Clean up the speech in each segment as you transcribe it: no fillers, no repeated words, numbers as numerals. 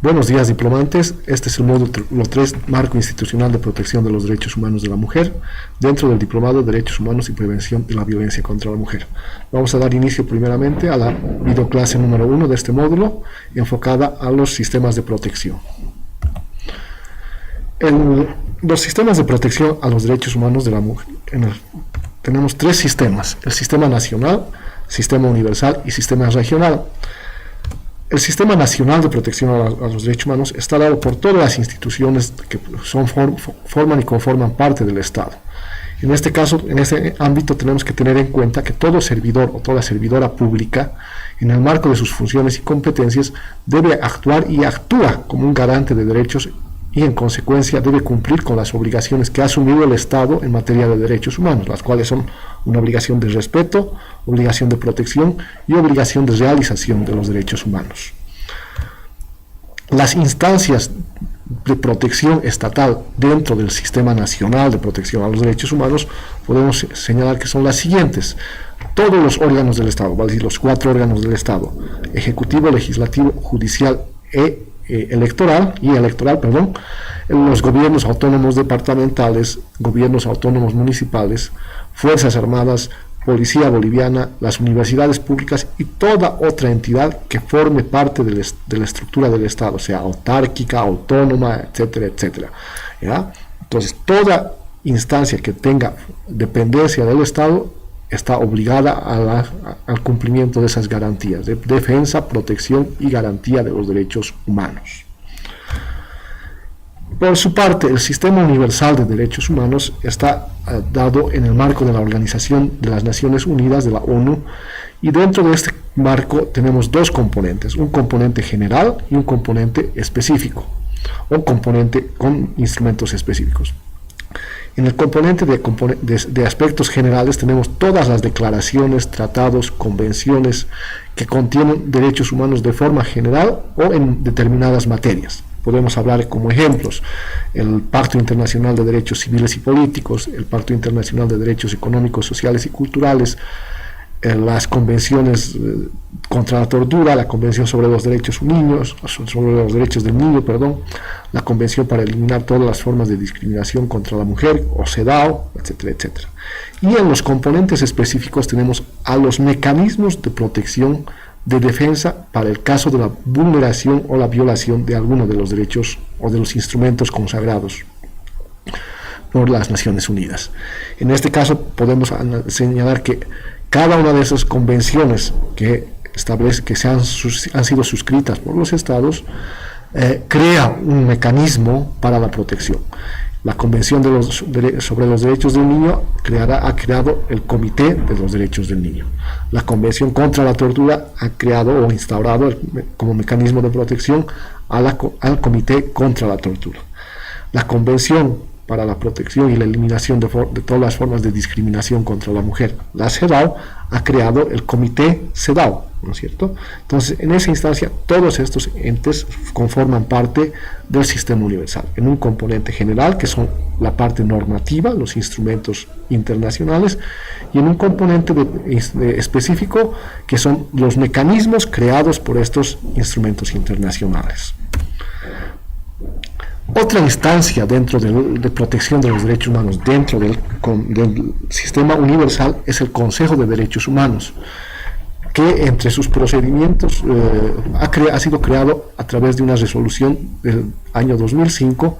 Buenos días, diplomantes. Este es el módulo 3, Marco Institucional de Protección de los Derechos Humanos de la Mujer, dentro del Diplomado de Derechos Humanos y Prevención de la Violencia contra la Mujer. Vamos a dar inicio primeramente a la videoclase número 1 de este módulo, enfocada a los sistemas de protección. En los sistemas de protección a los derechos humanos de la mujer, tenemos tres sistemas: el sistema nacional, sistema universal y sistema regional. El Sistema Nacional de Protección a los Derechos Humanos está dado por todas las instituciones que forman y conforman parte del Estado. En este caso, en este ámbito, tenemos que tener en cuenta que todo servidor o toda servidora pública, en el marco de sus funciones y competencias, debe actuar y actúa como un garante de derechos y, en consecuencia, debe cumplir con las obligaciones que ha asumido el Estado en materia de derechos humanos, las cuales son una obligación de respeto, obligación de protección y obligación de realización de los derechos humanos. Las instancias de protección estatal dentro del Sistema Nacional de Protección a los Derechos Humanos podemos señalar que son las siguientes: todos los órganos del Estado, vale decir, los 4 órganos del Estado: ejecutivo, legislativo, judicial electoral, los gobiernos autónomos departamentales, gobiernos autónomos municipales, Fuerzas Armadas, Policía Boliviana, las universidades públicas y toda otra entidad que forme parte de la estructura del Estado, sea autárquica, autónoma, etcétera, etcétera. ¿Ya? Entonces, toda instancia que tenga dependencia del Estado está obligada al cumplimiento de esas garantías de defensa, protección y garantía de los derechos humanos. Por su parte, el Sistema Universal de Derechos Humanos está dado en el marco de la Organización de las Naciones Unidas, de la ONU, y dentro de este marco tenemos dos componentes: un componente general y un componente específico, o un componente con instrumentos específicos. En el componente de aspectos generales tenemos todas las declaraciones, tratados, convenciones que contienen derechos humanos de forma general o en determinadas materias. Podemos hablar como ejemplos: el Pacto Internacional de Derechos Civiles y Políticos, el Pacto Internacional de Derechos Económicos, Sociales y Culturales, las convenciones contra la tortura, la Convención sobre los Derechos del Niño, la Convención para eliminar todas las formas de discriminación contra la mujer, o CEDAW, etcétera, etcétera. Y en los componentes específicos tenemos a los mecanismos de protección de defensa para el caso de la vulneración o la violación de alguno de los derechos o de los instrumentos consagrados por las Naciones Unidas. En este caso podemos señalar que cada una de esas convenciones que establece que han sido suscritas por los estados crea un mecanismo para la protección. La Convención sobre los Derechos del Niño ha creado el Comité de los Derechos del Niño. La Convención contra la Tortura ha creado o instaurado como mecanismo de protección al Comité contra la Tortura. La Convención para la protección y la eliminación de todas las formas de discriminación contra la mujer, la CEDAW, ha creado el Comité CEDAW, ¿no es cierto? Entonces, en esa instancia, todos estos entes conforman parte del sistema universal, en un componente general, que son la parte normativa, los instrumentos internacionales, y en un componente específico, que son los mecanismos creados por estos instrumentos internacionales. Otra instancia dentro de protección de los derechos humanos dentro del sistema universal es el Consejo de Derechos Humanos, que entre sus procedimientos ha sido creado a través de una resolución del año 2005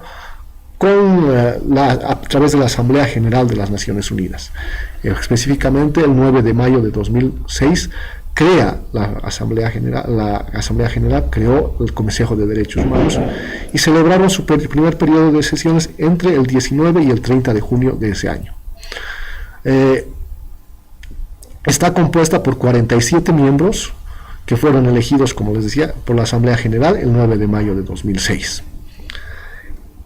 a través de la Asamblea General de las Naciones Unidas. Específicamente el 9 de mayo de 2006 la Asamblea General creó el Consejo de Derechos Humanos y celebraron su primer periodo de sesiones entre el 19 y el 30 de junio de ese año. Está compuesta por 47 miembros que fueron elegidos, como les decía, por la Asamblea General el 9 de mayo de 2006.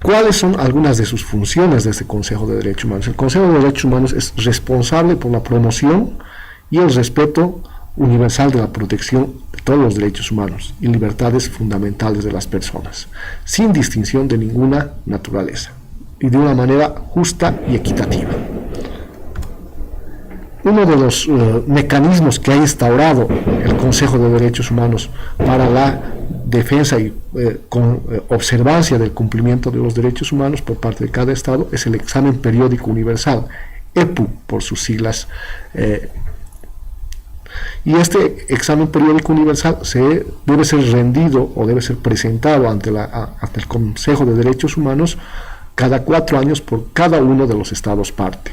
¿Cuáles son algunas de sus funciones de este Consejo de Derechos Humanos? El Consejo de Derechos Humanos es responsable por la promoción y el respeto universal de la protección de todos los derechos humanos y libertades fundamentales de las personas, sin distinción de ninguna naturaleza, y de una manera justa y equitativa. Uno de los mecanismos que ha instaurado el Consejo de Derechos Humanos para la defensa y observancia del cumplimiento de los derechos humanos por parte de cada Estado es el examen periódico universal, EPU por sus siglas. Y este examen periódico universal debe ser rendido o debe ser presentado ante el Consejo de Derechos Humanos cada 4 años por cada uno de los Estados parte,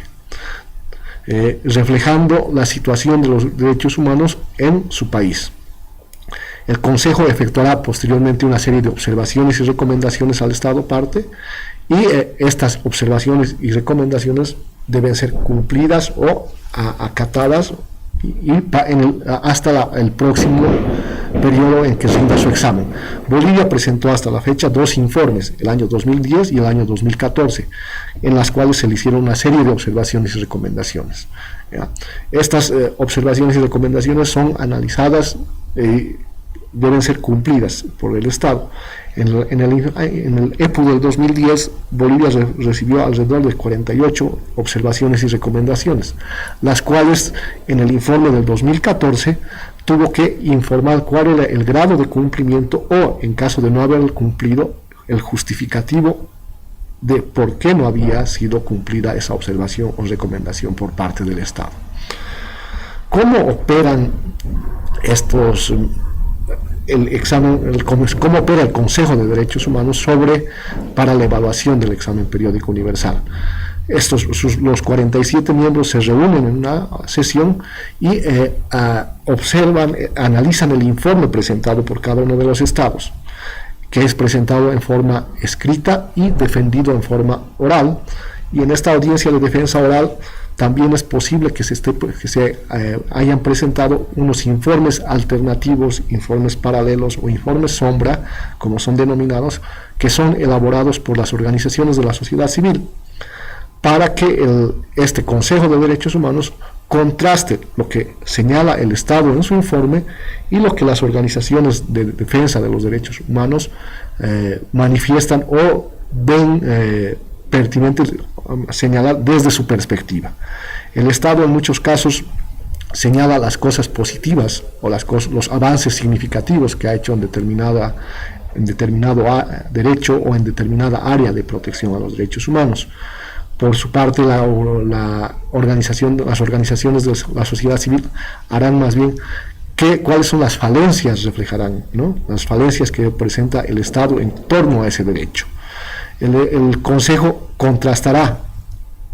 reflejando la situación de los derechos humanos en su país. El Consejo efectuará posteriormente una serie de observaciones y recomendaciones al Estado parte, y estas observaciones y recomendaciones deben ser cumplidas o acatadas hasta el próximo periodo en que se rinda su examen. Bolivia presentó hasta la fecha 2 informes, el año 2010 y el año 2014, en las cuales se le hicieron una serie de observaciones y recomendaciones. Estas observaciones y recomendaciones son analizadas y deben ser cumplidas por el Estado. En el EPU del 2010, Bolivia recibió alrededor de 48 observaciones y recomendaciones, las cuales en el informe del 2014 tuvo que informar cuál era el grado de cumplimiento o, en caso de no haber cumplido, el justificativo de por qué no había sido cumplida esa observación o recomendación por parte del Estado. ¿Cómo operan cómo opera el Consejo de Derechos Humanos para la evaluación del examen periódico universal? Los 47 miembros se reúnen en una sesión y analizan el informe presentado por cada uno de los estados, que es presentado en forma escrita y defendido en forma oral. Y en esta audiencia de defensa oral también es posible que se hayan presentado unos informes alternativos, informes paralelos o informes sombra, como son denominados, que son elaborados por las organizaciones de la sociedad civil, para que este Consejo de Derechos Humanos contraste lo que señala el Estado en su informe y lo que las organizaciones de defensa de los derechos humanos manifiestan o ven pertinente señalar desde su perspectiva. El Estado en muchos casos señala las cosas positivas o los avances significativos que ha hecho en determinado derecho o en determinada área de protección a los derechos humanos. Por su parte, las organizaciones de la sociedad civil harán más bien cuáles son las falencias, reflejarán, ¿no?, las falencias que presenta el Estado en torno a ese derecho. El Consejo contrastará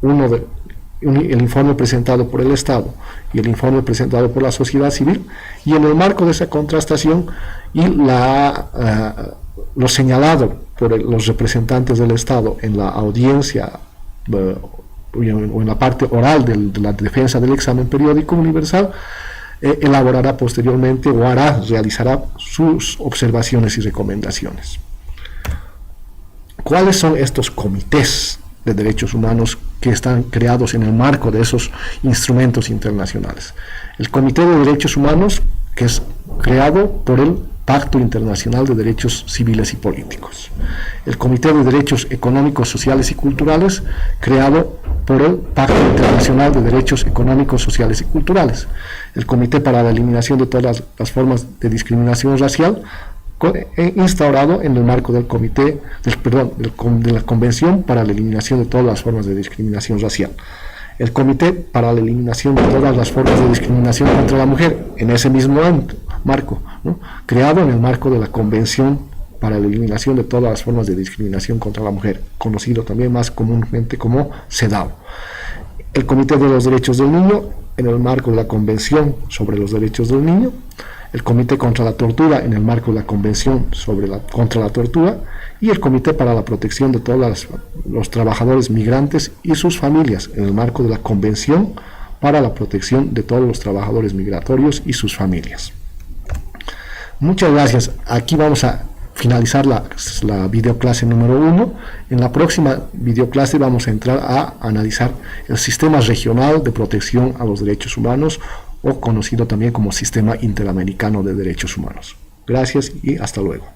el informe presentado por el Estado y el informe presentado por la sociedad civil, y en el marco de esa contrastación y lo señalado por los representantes del Estado en la audiencia o en la parte oral de la defensa del examen periódico universal, elaborará posteriormente o realizará sus observaciones y recomendaciones. ¿Cuáles son estos comités de derechos humanos que están creados en el marco de esos instrumentos internacionales? El Comité de Derechos Humanos, que es creado por el Pacto Internacional de Derechos Civiles y Políticos. El Comité de Derechos Económicos, Sociales y Culturales, creado por el Pacto Internacional de Derechos Económicos, Sociales y Culturales. El Comité para la Eliminación de todas las formas de discriminación racial, instaurado en el marco de la Convención para la Eliminación de todas las formas de discriminación racial. El Comité para la Eliminación de todas las formas de discriminación contra la mujer, en ese mismo marco, ¿no?, creado en el marco de la Convención para la Eliminación de todas las formas de discriminación contra la mujer, conocido también más comúnmente como CEDAW. El Comité de los Derechos del Niño, en el marco de la Convención sobre los Derechos del Niño. El Comité contra la Tortura, en el marco de la Convención contra la Tortura, y el Comité para la Protección de todos los trabajadores migrantes y sus familias, en el marco de la Convención para la Protección de todos los trabajadores migratorios y sus familias. Muchas gracias. Aquí vamos a finalizar la videoclase número 1. En la próxima videoclase vamos a entrar a analizar el sistema regional de protección a los derechos humanos, o conocido también como Sistema Interamericano de Derechos Humanos. Gracias y hasta luego.